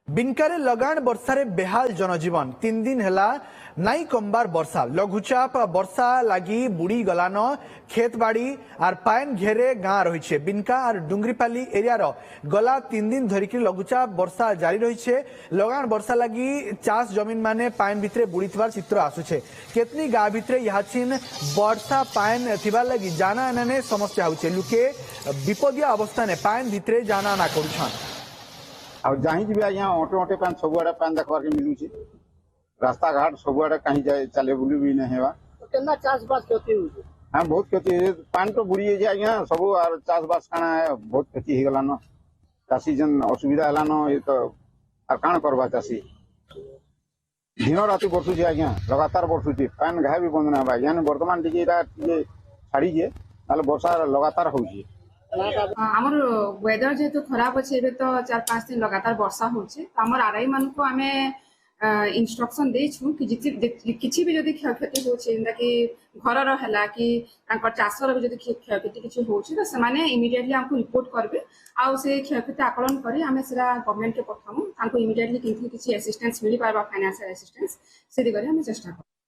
बिनकारे लगाण वर्षारे बेहाल जनजीवन 3 दिन हेला नाई कमबार वर्षा लघुचाप वर्षा लगी बुड़ी गलान खेत बाड़ी आर पायन घेरे गाँ रही बिनका और डुंगरीपाली एरिया गला 3 दिन धरिक लघुचाप वर्षा जारी रही लगाण वर्षा लगी चाष जमीन माने पायन भितरे बुड़ी चित्र आसुचे केतनी गाँ भितरे याचिन वर्षा पायन थिबार लगी जाना आना समस्या होचे लुके विपदिया अवस्था ने पायन भितरे जाना आना करुछन आ जहीं भी आज्ञा ऑटो ऑटे पान सबुआडे पान देखबार के मिलुची रास्ता घाट सबुआडे कहीं जाए चले बुली भी नहीं हेवा केना चाष बास क्षति होची हां बहुत क्षति है पान तो बुड़ी जे आज्ञा सब आर चाष बास काना है बहुत क्षति हे गलानो चासी जन असुविधा हलानो ये तो आर कान करबा चासी दिन राति बरसुची आज्ञा लगातार बरसुची पान घाय भी बंद ना बा यानी वर्तमान टिके एटा टिके छाड़ी जे ताले वर्षा लगातार होची आमर वेदर जेहेतु खराब अच्छे तो 4-5 दिन लगातार वर्षा होचे आमर आरआई मान को आमे इंस्ट्रक्शन देछु कि किछि भी जदी क्षयक्षति होचे जेंदा कि घर रो हला कि तांकर चासर भी जदी क्षयक्षति किछि होचे तो समाने इमीडिएटली हमको रिपोर्ट करबे आ से क्षयक्षति आकलन करी हमें सेरा गवर्नमेंट के पठामु तांको इमीडिएटली किछि असिस्टेंस मिली पारबा फाइनेंशियल असिस्टेंस से दिगरे हम चेष्टा